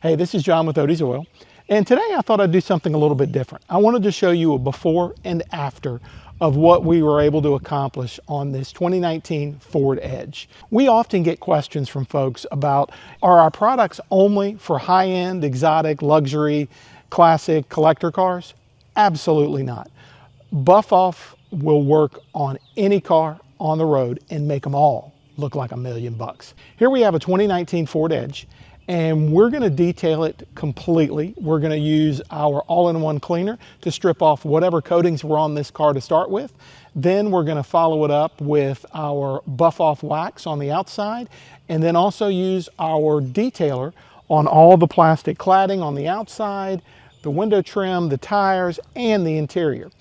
Hey, this is John with Odie's Oil, and today I thought I'd do something a little bit different. I wanted to show you a before and after of what we were able to accomplish on this 2019 Ford Edge. We often get questions from folks about, are our products only for high-end, exotic, luxury, classic, collector cars? Absolutely not. Buff Off will work on any car on the road and make them all look like $1,000,000. Here we have a 2019 Ford Edge, and we're going to detail it completely. We're going to use our all-in-one cleaner to strip off whatever coatings were on this car to start with. Then we're going to follow it up with our Buff Off wax on the outside, and then also use our detailer on all the plastic cladding on the outside, the window trim, the tires, and the interior.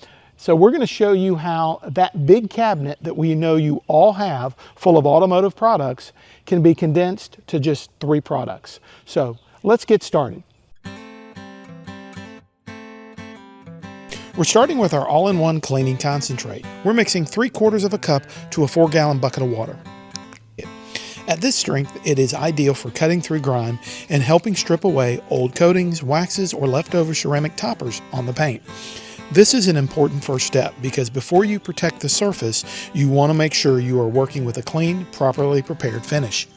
So we're going to show you how that big cabinet that we know you all have full of automotive products can be condensed to just 3 products. So let's get started. We're starting with our all-in-one cleaning concentrate. We're mixing 3/4 of a cup to a 4-gallon bucket of water. At this strength, it is ideal for cutting through grime and helping strip away old coatings, waxes, or leftover ceramic toppers on the paint. This is an important first step because before you protect the surface, you want to make sure you are working with a clean, properly prepared finish.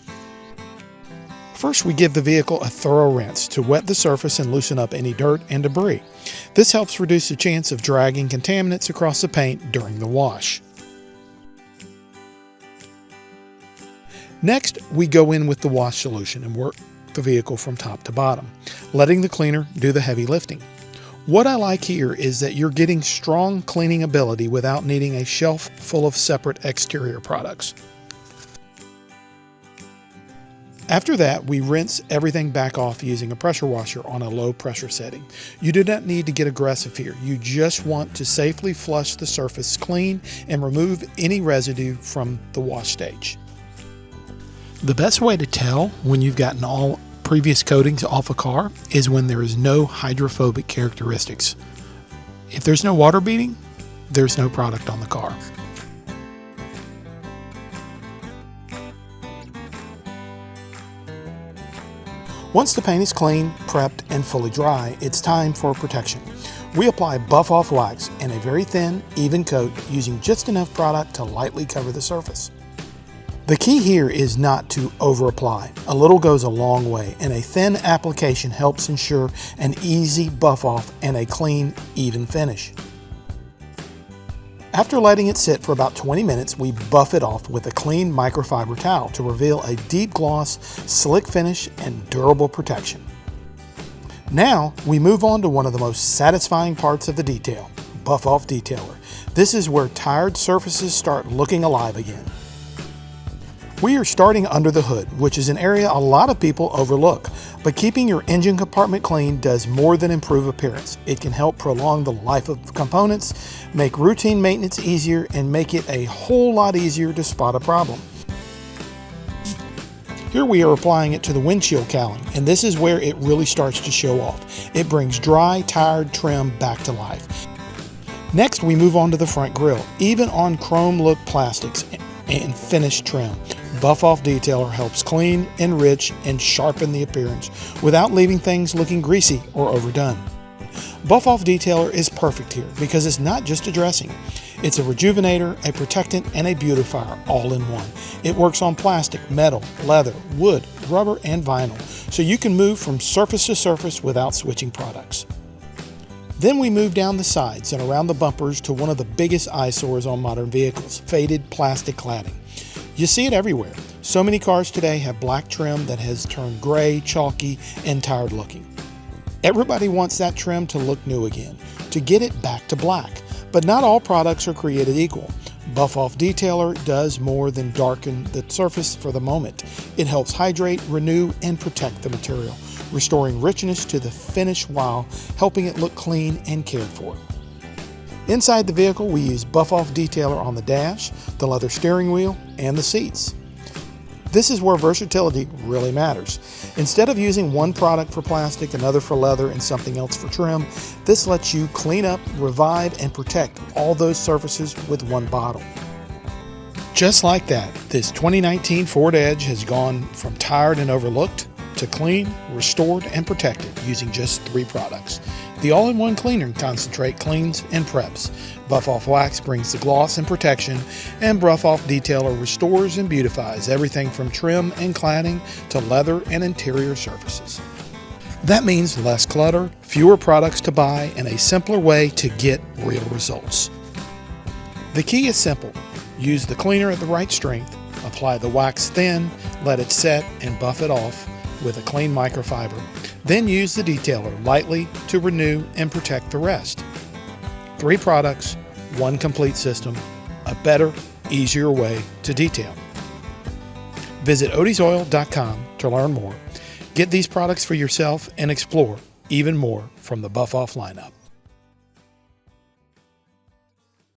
First, we give the vehicle a thorough rinse to wet the surface and loosen up any dirt and debris. This helps reduce the chance of dragging contaminants across the paint during the wash. Next, we go in with the wash solution and work the vehicle from top to bottom, letting the cleaner do the heavy lifting. What I like here is that you're getting strong cleaning ability without needing a shelf full of separate exterior products. After that, we rinse everything back off using a pressure washer on a low pressure setting. You do not need to get aggressive here. You just want to safely flush the surface clean and remove any residue from the wash stage. The best way to tell when you've gotten all previous coatings off a car is when there is no hydrophobic characteristics. If there's no water beading, there's no product on the car. Once the paint is clean, prepped, and fully dry, it's time for protection. We apply Buff Off wax in a very thin, even coat using just enough product to lightly cover the surface. The key here is not to over-apply. A little goes a long way, and a thin application helps ensure an easy buff off and a clean, even finish. After letting it sit for about 20 minutes, we buff it off with a clean microfiber towel to reveal a deep gloss, slick finish, and durable protection. Now, we move on to one of the most satisfying parts of the detail, Buff Off Detailer. This is where tired surfaces start looking alive again. We are starting under the hood, which is an area a lot of people overlook, but keeping your engine compartment clean does more than improve appearance. It can help prolong the life of components, make routine maintenance easier, and make it a whole lot easier to spot a problem. Here we are applying it to the windshield cowling, and this is where it really starts to show off. It brings dry, tired trim back to life. Next, we move on to the front grille. Even on chrome look plastics and finished trim, Buff Off Detailer helps clean, enrich, and sharpen the appearance without leaving things looking greasy or overdone. Buff Off Detailer is perfect here because it's not just a dressing. It's a rejuvenator, a protectant, and a beautifier all in one. It works on plastic, metal, leather, wood, rubber, and vinyl, so you can move from surface to surface without switching products. Then we move down the sides and around the bumpers to one of the biggest eyesores on modern vehicles, faded plastic cladding. You see it everywhere. So many cars today have black trim that has turned gray, chalky, and tired looking. Everybody wants that trim to look new again, to get it back to black. But not all products are created equal. Buff Off Detailer does more than darken the surface for the moment. It helps hydrate, renew, and protect the material, restoring richness to the finish while helping it look clean and cared for. Inside the vehicle, we use Buff Off Detailer on the dash, the leather steering wheel, and the seats. This is where versatility really matters. Instead of using one product for plastic, another for leather, and something else for trim, this lets you clean up, revive, and protect all those surfaces with one bottle. Just like that, this 2019 Ford Edge has gone from tired and overlooked to clean, restored, and protected using just 3 products. The all-in-one cleaner and concentrate cleans and preps. Buff Off Wax brings the gloss and protection, and Buff Off Detailer restores and beautifies everything from trim and cladding to leather and interior surfaces. That means less clutter, fewer products to buy, and a simpler way to get real results. The key is simple. Use the cleaner at the right strength, apply the wax thin, let it set, and buff it off with a clean microfiber. Then use the detailer lightly to renew and protect the rest. 3 products, 1 complete system, a better, easier way to detail. Visit odiesoil.com to learn more. Get these products for yourself and explore even more from the Buff Off lineup.